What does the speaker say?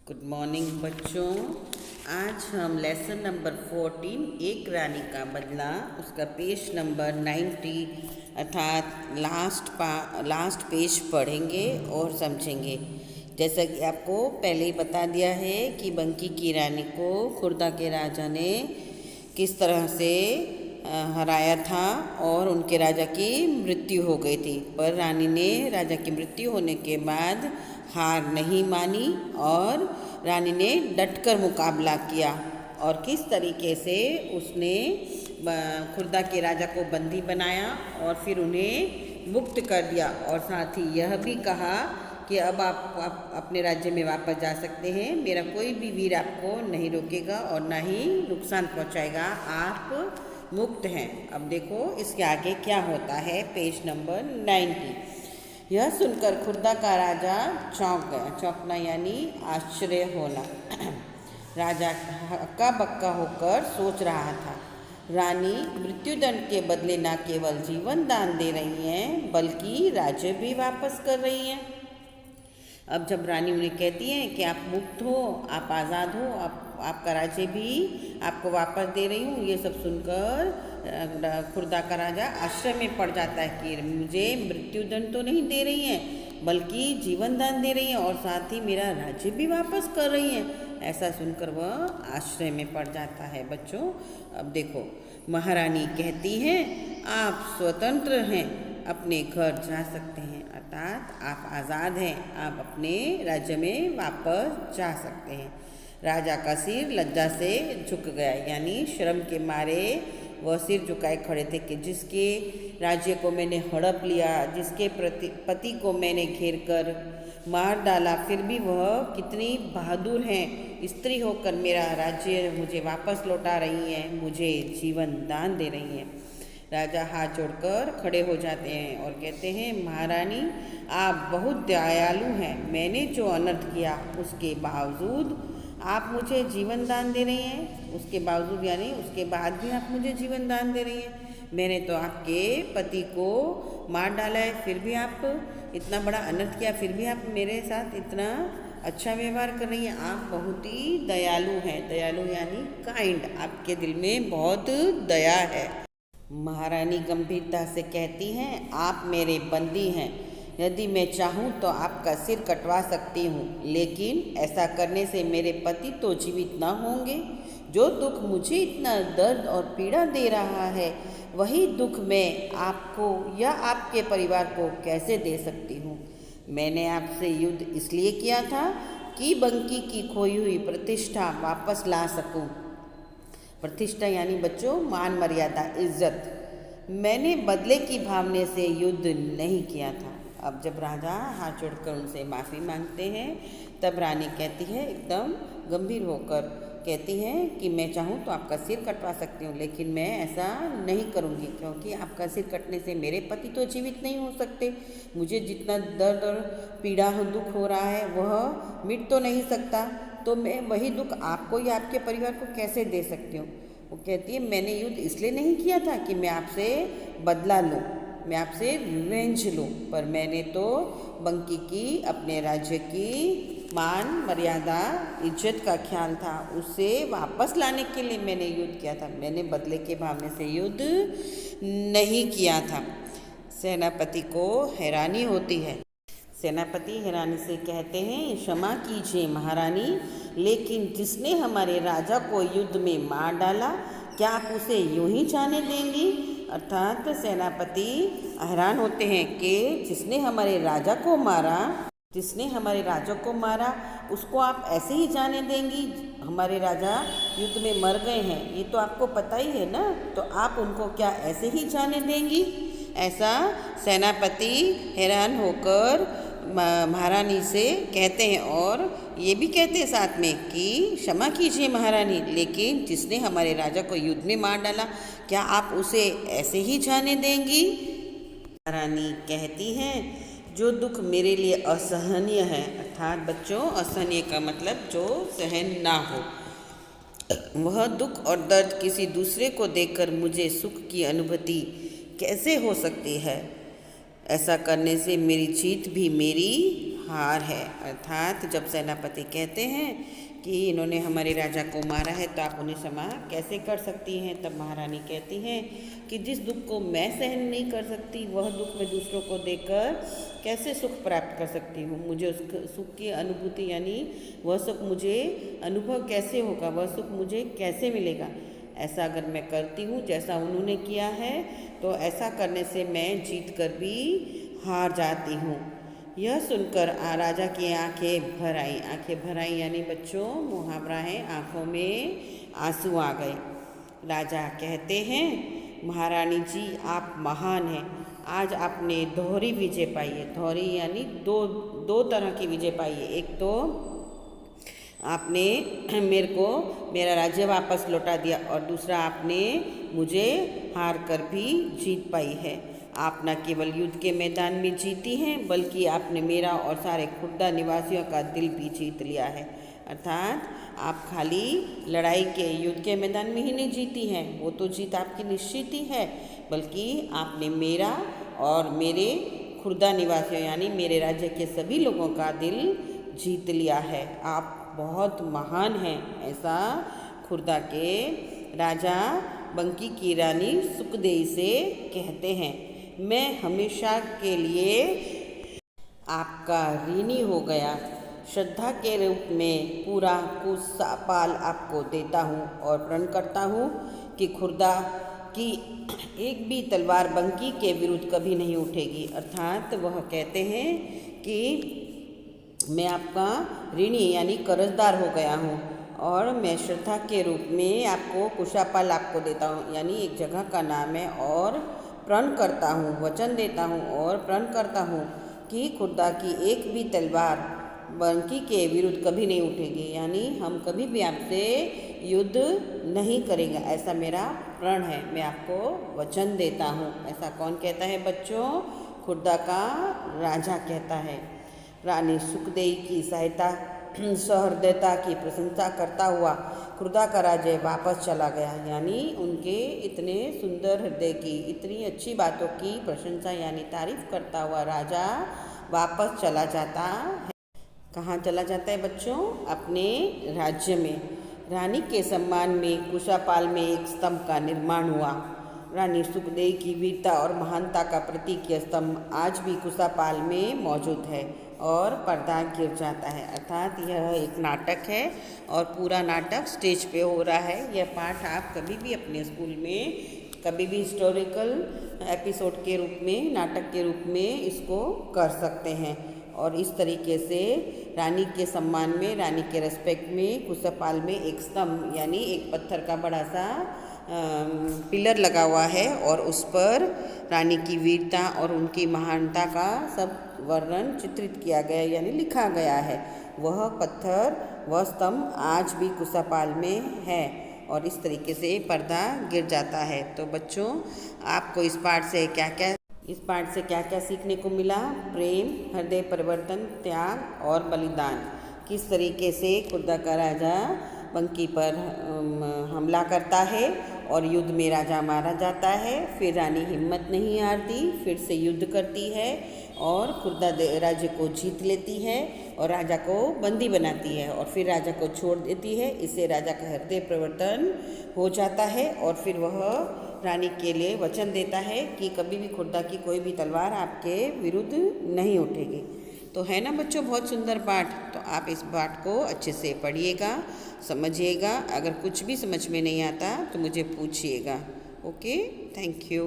Good morning बच्चों। आज हम लेसन नंबर 14 एक रानी का बदला उसका पेज नंबर 90 अर्थात लास्ट पेज पढ़ेंगे और समझेंगे। जैसा कि आपको पहले ही बता दिया है कि बंकी की रानी को खुर्दा के राजा ने किस तरह से हराया था और उनके राजा की मृत्यु हो गई थी, पर रानी ने राजा की मृत्यु होने के बाद हार नहीं मानी और रानी ने डटकर मुकाबला किया और किस तरीके से उसने खुर्दा के राजा को बंदी बनाया और फिर उन्हें मुक्त कर दिया और साथ ही यह भी कहा कि अब आप अपने राज्य में वापस जा सकते हैं, मेरा कोई भी वीर आपको नहीं रोकेगा और ना ही नुकसान पहुंचाएगा, आप मुक्त हैं। अब देखो इसके आगे क्या होता है, पेज नंबर 90। यह सुनकर खुर्दा का राजा चौंक गया। चौंकना यानी आश्चर्य होना। राजा हक्का बक्का होकर सोच रहा था, रानी मृत्युदंड के बदले न केवल जीवन दान दे रही हैं बल्कि राज्य भी वापस कर रही हैं। अब जब रानी उन्हें कहती है कि आप मुक्त हो, आप आज़ाद हो, आपका राज्य भी आपको वापस दे रही हूँ, ये सब सुनकर खुर्दा का राजा आश्चर्य में पड़ जाता है कि मुझे मृत्युदंड तो नहीं दे रही हैं बल्कि जीवन दान दे रही हैं और साथ ही मेरा राज्य भी वापस कर रही हैं। ऐसा सुनकर वह आश्चर्य में पड़ जाता है। बच्चों अब देखो, महारानी कहती हैं आप स्वतंत्र हैं, अपने घर जा सकते हैं, अर्थात आप आज़ाद हैं, आप अपने राज्य में वापस जा सकते हैं। राजा का सिर लज्जा से झुक गया, यानी शर्म के मारे वह सिर झुकाए खड़े थे कि जिसके राज्य को मैंने हड़प लिया, जिसके पति को मैंने घेर कर मार डाला, फिर भी वह कितनी बहादुर हैं, स्त्री होकर मेरा राज्य मुझे वापस लौटा रही हैं, मुझे जीवन दान दे रही हैं। राजा हाथ जोड़कर खड़े हो जाते हैं और कहते हैं महारानी आप बहुत दयालु हैं, मैंने जो अनर्थ किया उसके बावजूद आप मुझे जीवन दान दे रही हैं, उसके बावजूद यानी उसके बाद भी आप मुझे जीवन दान दे रही हैं। मैंने तो आपके पति को मार डाला है, फिर भी आप इतना बड़ा अनर्थ किया, फिर भी आप मेरे साथ इतना अच्छा व्यवहार कर रही हैं, आप बहुत ही दयालु हैं। दयालु यानी काइंड, आपके दिल में बहुत दया है। महारानी गंभीरता से कहती हैं आप मेरे बंदी हैं, यदि मैं चाहूँ तो आपका सिर कटवा सकती हूँ, लेकिन ऐसा करने से मेरे पति तो जीवित न होंगे। जो दुख मुझे इतना दर्द और पीड़ा दे रहा है वही दुख मैं आपको या आपके परिवार को कैसे दे सकती हूँ। मैंने आपसे युद्ध इसलिए किया था कि बंकी की खोई हुई प्रतिष्ठा वापस ला सकूँ। प्रतिष्ठा यानी बच्चों मान मर्यादा इज्जत। मैंने बदले की भावना से युद्ध नहीं किया था। अब जब राजा हाथ जोड़कर उनसे माफ़ी मांगते हैं तब रानी कहती है एकदम गंभीर होकर कहती है कि मैं चाहूँ तो आपका सिर कटवा सकती हूँ, लेकिन मैं ऐसा नहीं करूँगी क्योंकि आपका सिर कटने से मेरे पति तो जीवित नहीं हो सकते। मुझे जितना दर्द और पीड़ा दुख हो रहा है वह मिट तो नहीं सकता, तो मैं वही दुख आपको या आपके परिवार को कैसे दे सकती हूँ। वो कहती है मैंने युद्ध इसलिए नहीं किया था कि मैं आपसे बदला लूँ, मैं आपसे रिवेंज लूँ, पर मैंने तो बंकी की अपने राज्य की मान मर्यादा इज्जत का ख्याल था, उसे वापस लाने के लिए मैंने युद्ध किया था। मैंने बदले के भावना से युद्ध नहीं किया था। सेनापति को हैरानी होती है। सेनापति हैरानी से कहते हैं क्षमा कीजिए महारानी, लेकिन जिसने हमारे राजा को युद्ध में मार डाला क्या आप उसे यूं ही जाने देंगी। अर्थात सेनापति हैरान होते हैं कि जिसने हमारे राजा को मारा उसको आप ऐसे ही जाने देंगी। हमारे राजा युद्ध में मर गए हैं, ये तो आपको पता ही है ना, तो आप उनको क्या ऐसे ही जाने देंगी। ऐसा सेनापति हैरान होकर महारानी से कहते हैं और ये भी कहते हैं साथ में कि क्षमा कीजिए महारानी, लेकिन जिसने हमारे राजा को युद्ध में मार डाला क्या आप उसे ऐसे ही जाने देंगी। महारानी कहती हैं जो दुख मेरे लिए असहनीय है, अर्थात बच्चों असहनीय का मतलब जो सहन ना हो, वह दुख और दर्द किसी दूसरे को देकर मुझे सुख की अनुभूति कैसे हो सकती है। ऐसा करने से मेरी जीत भी मेरी हार है। अर्थात जब सेनापति कहते हैं कि इन्होंने हमारे राजा को मारा है तो आप उन्हें क्षमा कैसे कर सकती हैं, तब महारानी कहती हैं कि जिस दुख को मैं सहन नहीं कर सकती वह दुख मैं दूसरों को देकर कैसे सुख प्राप्त कर सकती हूँ। मुझे उस सुख की अनुभूति यानी वह सुख मुझे अनुभव कैसे होगा, वह सुख मुझे कैसे मिलेगा। ऐसा अगर मैं करती हूँ जैसा उन्होंने किया है तो ऐसा करने से मैं जीत कर भी हार जाती हूँ। यह सुनकर राजा की आंखें भर आई यानी बच्चों मुहावरा है, आँखों में आंसू आ गए। राजा कहते हैं, महारानी जी आप महान हैं, आज आपने दोहरी विजय पाई है। दोहरी यानी दो तरह की विजय पाई है। एक तो आपने मेरे को मेरा राज्य वापस लौटा दिया और दूसरा आपने मुझे हार कर भी जीत पाई है। आप न केवल युद्ध के मैदान में जीती हैं बल्कि आपने मेरा और सारे खुर्दा निवासियों का दिल भी जीत लिया है। अर्थात आप खाली लड़ाई के युद्ध के मैदान में ही नहीं जीती हैं, वो तो जीत आपकी निश्चित ही है, बल्कि आपने मेरा और मेरे खुर्दा निवासियों यानी मेरे राज्य के सभी लोगों का दिल जीत लिया है। आप बहुत महान हैं, ऐसा खुर्दा के राजा बंकी की रानी सुखदेई से कहते हैं। मैं हमेशा के लिए आपका ऋणी हो गया। श्रद्धा के रूप में पूरा कुशापाल आपको देता हूँ और प्रण करता हूँ कि खुर्दा की एक भी तलवार बंकी के विरुद्ध कभी नहीं उठेगी। अर्थात वह कहते हैं कि मैं आपका ऋणी यानी कर्जदार हो गया हूँ और मैं श्रद्धा के रूप में आपको कुशापाल आपको देता हूँ यानी एक जगह का नाम है, और प्रण करता हूँ, वचन देता हूँ और प्रण करता हूँ कि खुर्दा की एक भी तलवार बंकी के विरुद्ध कभी नहीं उठेगी, यानी हम कभी भी आपसे युद्ध नहीं करेंगे, ऐसा मेरा प्रण है, मैं आपको वचन देता हूँ। ऐसा कौन कहता है बच्चों? खुर्दा का राजा कहता है। रानी सुखदेई की सहायता सहृदयता की प्रशंसा करता हुआ खुर्दा का राज्य वापस चला गया, यानी उनके इतने सुंदर हृदय की इतनी अच्छी बातों की प्रशंसा यानी तारीफ करता हुआ राजा वापस चला जाता है। कहाँ चला जाता है बच्चों? अपने राज्य में। रानी के सम्मान में कुशापाल में एक स्तंभ का निर्माण हुआ। रानी सुखदेई की वीरता और महानता का प्रतीक यह स्तंभ आज भी कुशापाल में मौजूद है और पर्दा गिर जाता है। अर्थात यह एक नाटक है और पूरा नाटक स्टेज पे हो रहा है। यह पाठ आप कभी भी अपने स्कूल में कभी भी हिस्टोरिकल एपिसोड के रूप में, नाटक के रूप में इसको कर सकते हैं। और इस तरीके से रानी के सम्मान में, रानी के रेस्पेक्ट में कुशापाल में एक स्तंभ यानी एक पत्थर का बड़ा सा पिलर लगा हुआ है और उस पर रानी की वीरता और उनकी महानता का सब वर्णन चित्रित किया गया यानी लिखा गया है। वह पत्थर, वह स्तंभ आज भी कुशापाल में है और इस तरीके से पर्दा गिर जाता है। तो बच्चों, आपको इस पाठ से क्या क्या सीखने को मिला? प्रेम, हृदय परिवर्तन, त्याग और बलिदान। किस तरीके से खुर्दा का राजा बंकी पर हमला करता है और युद्ध में राजा मारा जाता है। फिर रानी हिम्मत नहीं हारती, फिर से युद्ध करती है और खुर्दा राज्य को जीत लेती है और राजा को बंदी बनाती है और फिर राजा को छोड़ देती है। इससे राजा का हृदय परिवर्तन हो जाता है और फिर वह रानी के लिए वचन देता है कि कभी भी खुर्दा की कोई भी तलवार आपके विरुद्ध नहीं उठेगी। तो है ना बच्चों, बहुत सुंदर पाठ। तो आप इस पाठ को अच्छे से पढ़िएगा, समझिएगा। अगर कुछ भी समझ में नहीं आता तो मुझे पूछिएगा। Okay, thank you.